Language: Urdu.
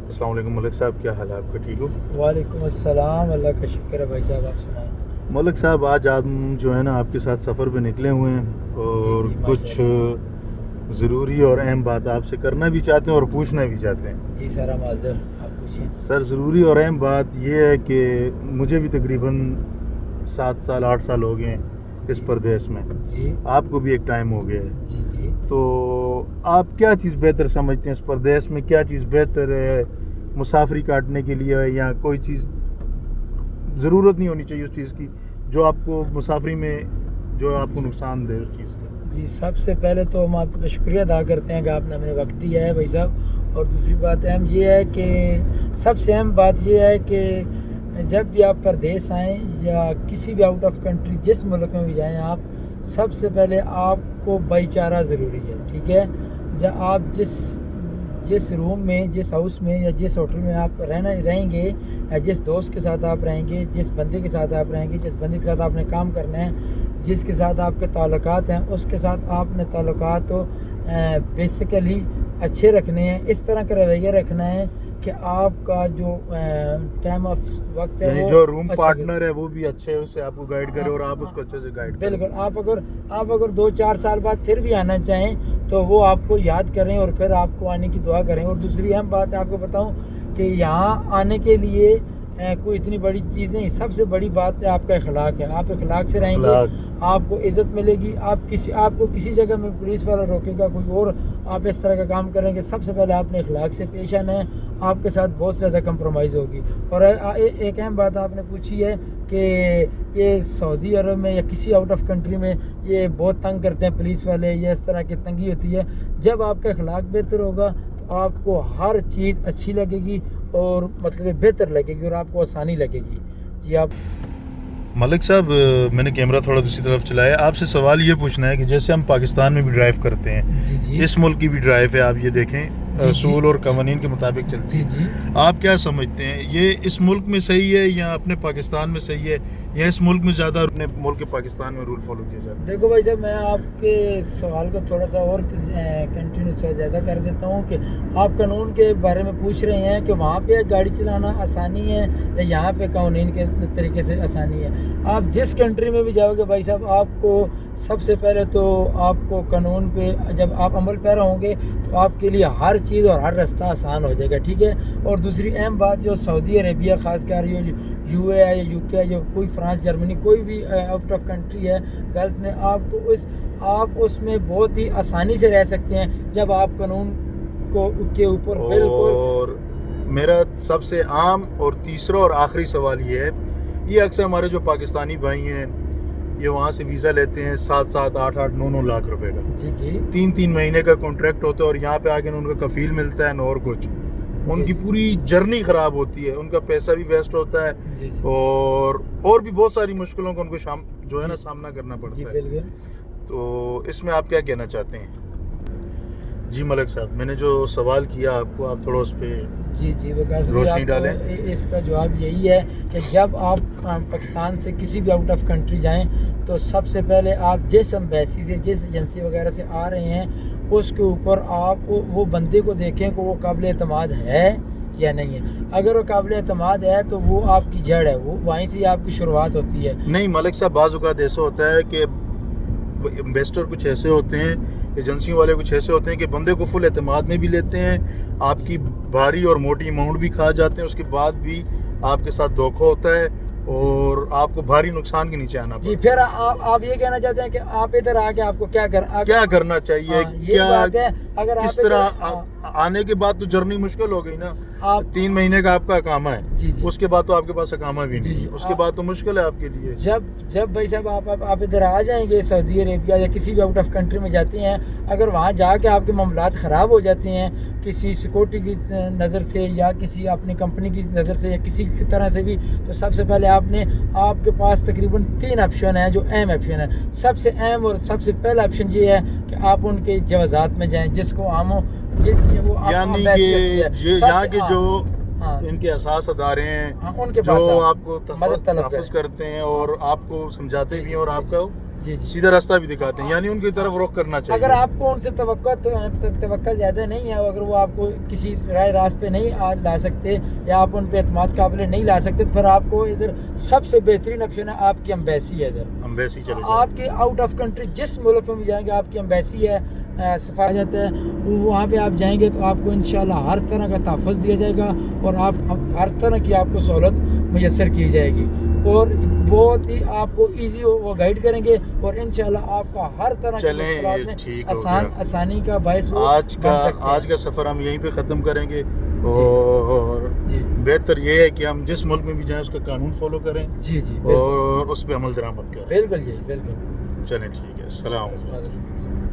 السلام علیکم ملک صاحب، کیا حال ہے آپ کا؟ ٹھیک ہو؟ وعلیکم السلام، اللہ کا شکر ہے بھائی صاحب، آپ سنائیں۔ ملک صاحب، آج آپ جو ہے نا آپ کے ساتھ سفر پہ نکلے ہوئے ہیں اور جی کچھ ماشاء اللہ۔ ضروری اور اہم بات آپ سے کرنا بھی چاہتے ہیں اور پوچھنا بھی چاہتے ہیں۔ جی سر، ہم حاضر، آپ پوچھیں۔ سر، ضروری اور اہم بات یہ ہے کہ مجھے بھی تقریباً 7 سال 8 سال ہو گئے ہیں اس جی پردیس میں، جی آپ کو بھی ایک ٹائم ہو گیا ہے، جی جی تو آپ کیا چیز بہتر سمجھتے ہیں اس پردیس میں؟ کیا چیز بہتر ہے مسافری کاٹنے کے لیے، یا کوئی چیز ضرورت نہیں ہونی چاہیے اس چیز کی جو آپ کو مسافری میں جو آپ کو نقصان دے اس چیز کا؟ جی، سب سے پہلے تو ہم آپ کا شکریہ ادا کرتے ہیں کہ آپ نے ہمیں وقت دیا ہے بھائی صاحب، اور دوسری بات اہم یہ ہے کہ سب سے اہم بات یہ ہے کہ جب بھی آپ پردیس آئیں یا کسی بھی آؤٹ آف کنٹری جس ملک میں بھی جائیں آپ، سب سے پہلے آپ کو بھائی چارہ ضروری ہے، ٹھیک ہے؟ جب آپ جس روم میں، جس ہاؤس میں یا جس ہوٹل میں آپ رہیں گے، یا جس دوست کے ساتھ آپ رہیں گے، جس بندے کے ساتھ آپ رہیں گے، جس بندے کے ساتھ آپ نے کام کرنا ہے، جس کے ساتھ آپ کے تعلقات ہیں، اس کے ساتھ آپ نے تعلقات بیسیکلی اچھے رکھنے ہیں، اس طرح کا رویہ رکھنا ہے کہ آپ کا جو ٹائم آف وقت ہے، یعنی وہ جو روم اچھا پارٹنر ہے وہ بھی اچھے سے آپ کو گائیڈ کرے اور آپ اس کو اچھے سے گائیڈ کریں۔ بالکل۔ آپ اگر 2-4 سال بعد پھر بھی آنا چاہیں تو وہ آپ کو یاد کریں اور پھر آپ کو آنے کی دعا کریں۔ اور دوسری اہم بات آپ کو بتاؤں کہ یہاں آنے کے لیے کوئی اتنی بڑی چیز نہیں، سب سے بڑی بات ہے آپ کا اخلاق ہے۔ آپ اخلاق سے رہیں گے، آپ کو عزت ملے گی۔ آپ کو کسی جگہ میں پولیس والا روکے گا کوئی اور آپ اس طرح کا کام کریں گے، سب سے پہلے آپ نے اخلاق سے پیش آنا ہے، آپ کے ساتھ بہت زیادہ کمپرومائز ہوگی۔ اور ایک اہم بات آپ نے پوچھی ہے کہ یہ سعودی عرب میں یا کسی آؤٹ آف کنٹری میں یہ بہت تنگ کرتے ہیں پولیس والے، یا اس طرح کی تنگی ہوتی ہے۔ جب آپ کا اخلاق بہتر ہوگا تو آپ کو ہر چیز اچھی لگے گی اور مطلب بہتر لگے گی اور آپ کو آسانی لگے گی۔ جی آپ ملک صاحب، میں نے کیمرہ تھوڑا دوسری طرف چلایا، آپ سے سوال یہ پوچھنا ہے کہ جیسے ہم پاکستان میں بھی ڈرائیو کرتے ہیں، جی جی اس ملک کی بھی ڈرائیو ہے، آپ یہ دیکھیں اصول اور قوانین کے مطابق چلتی جی ہے، جی آپ کیا سمجھتے ہیں یہ اس ملک میں صحیح ہے یا اپنے پاکستان میں صحیح ہے، یا اس ملک میں زیادہ اپنے ملک پاکستان میں رول فالو کیا جاتا ہے؟ دیکھو بھائی صاحب، میں آپ کے سوال کو تھوڑا سا اور کنٹینیو زیادہ کر دیتا ہوں کہ آپ قانون کے بارے میں پوچھ رہے ہیں کہ وہاں پہ گاڑی چلانا آسانی ہے یا یہاں پہ قوانین کے طریقے سے آسانی ہے۔ آپ جس کنٹری میں بھی جاؤ گے بھائی صاحب، آپ کو سب سے پہلے تو آپ کو قانون پہ جب آپ عمل پیرا ہوں گے تو آپ کے لیے ہر چیز اور ہر راستہ آسان ہو جائے گا، ٹھیک ہے؟ اور دوسری اہم بات جو سعودی عربیہ خاص کر یو اے ہے یا یو کے ہے یا کوئی فرانس جرمنی کوئی بھی آؤٹ آف کنٹری ہے گلف میں، آپ اس میں بہت ہی آسانی سے رہ سکتے ہیں جب آپ قانون کے اوپر بالکل۔ اور میرا سب سے عام اور تیسرا اور آخری سوال یہ ہے، یہ اکثر ہمارے جو پاکستانی بھائی ہیں یہ وہاں سے ویزا لیتے ہیں 7-7 8-8 9-9 لاکھ روپے کا، جی جی 3 مہینے کا کانٹریکٹ ہوتا ہے، اور یہاں پہ آگے ان کا کفیل ملتا ہے نہ اور کچھ، ان کی پوری جرنی خراب ہوتی ہے، ان کا پیسہ بھی ویسٹ ہوتا ہے، جی جی اور بھی بہت ساری مشکلوں کا ان کو جو ہے نا سامنا کرنا پڑتا ہے۔ بالکل۔ تو اس میں آپ کیا کہنا چاہتے ہیں؟ جی ملک صاحب، میں نے جو سوال کیا آپ کو، آپ تھوڑا اس پہ جی وکاس بھائی، روشنی آپ ڈالیں۔ کو اس کا جواب یہی ہے کہ جب آپ پاکستان سے کسی بھی آؤٹ آف کنٹری جائیں تو سب سے پہلے آپ جس امبیسی سے، جس ایجنسی وغیرہ سے آ رہے ہیں، اس کے اوپر آپ وہ بندے کو دیکھیں کہ وہ قابل اعتماد ہے یا نہیں ہے۔ اگر وہ قابل اعتماد ہے تو وہ آپ کی جڑ ہے، وہ وہیں سے آپ کی شروعات ہوتی ہے۔ نہیں ملک صاحب، بعض اوقات ایسا ہوتا ہے کہ انویسٹر کچھ ایسے ہوتے ہیں، ایجنسیوں والے کچھ ایسے ہوتے ہیں کہ بندے کو فل اعتماد میں بھی لیتے ہیں، آپ کی بھاری اور موٹی اماؤنٹ بھی کھا جاتے ہیں، اس کے بعد بھی آپ کے ساتھ دھوکہ ہوتا ہے اور آپ کو بھاری نقصان کے نیچے آنا پڑتا ہے۔ جی، پھر آپ یہ کہنا چاہتے ہیں کہ آپ ادھر آ کے آپ کو کیا کرنا چاہیے؟ یہ بات ہے۔ اگر اس آپ طرح آنے کے بعد تو جرنی مشکل ہو گئی نا، 3 مہینے کا آپ کا اقامہ ہے، جی جی اس کے بعد تو آپ کے پاس اقامہ بھی نہیں، اس کے بعد تو مشکل ہے آپ کے لیے۔ جب بھائی صاحب آپ ادھر آ جائیں گے سعودی عربیہ یا کسی بھی آؤٹ آف کنٹری میں جاتے ہیں، اگر وہاں جا کے آپ کے معاملات خراب ہو جاتے ہیں کسی سیکورٹی کی نظر سے یا کسی اپنی کمپنی کی نظر سے یا کسی طرح سے بھی، تو سب سے پہلے آپ کے پاس تقریباً 3 آپشن ہیں جو اہم آپشن ہیں۔ سب سے اہم اور سب سے پہلا آپشن یہ ہے کہ آپ ان کے جوازات میں جائیں، جس کو یعنی کہ یہاں کے جو ان کے اساس ادارے ہیں ان کے پاس جو آپ کو مدد طلب تحفظ کرتے ہیں اور آپ کو سمجھاتے بھی ہیں اور آپ کا جی جی سیدھا راستہ بھی دکھاتے ہیں، یعنی ان کی طرف رخ کرنا چاہیے. اگر آپ کو ان سے توقع زیادہ نہیں ہے، اگر وہ آپ کو کسی رائے راست پہ نہیں لا سکتے یا آپ ان پہ اعتماد قابل نہیں لا سکتے، تو پھر آپ کو ادھر سب سے بہترین آپشن ہے آپ کی امبیسی ہے. ادھر امبیسی چلے جائیں. آپ کے آؤٹ آف کنٹری جس ملک میں بھی جائیں گے آپ کی امبیسی ہے، سفارت ہے، وہاں پہ آپ جائیں گے تو آپ کو انشاءاللہ ہر طرح کا تحفظ دیا جائے گا اور آپ ہر طرح کی آپ کو سہولت میسر کی جائے گی اور بہت ہی آپ کو ایزی وہ گائیڈ کریں گے اور انشاءاللہ آپ کا ہر طرح کے چلیں مشکلات یہ میں ٹھیک ہو گیا. آسانی کا باعث وہ آج بن سکتے ہیں. کا سفر ہم یہیں پہ ختم کریں گے اور جی بہتر یہ ہے کہ ہم جس ملک میں بھی جائیں اس کا قانون فالو کریں جی جی بالکل اور اس پہ عمل درآمد کریں. بالکل جی بالکل. چلیں ٹھیک ہے. السلام علیکم.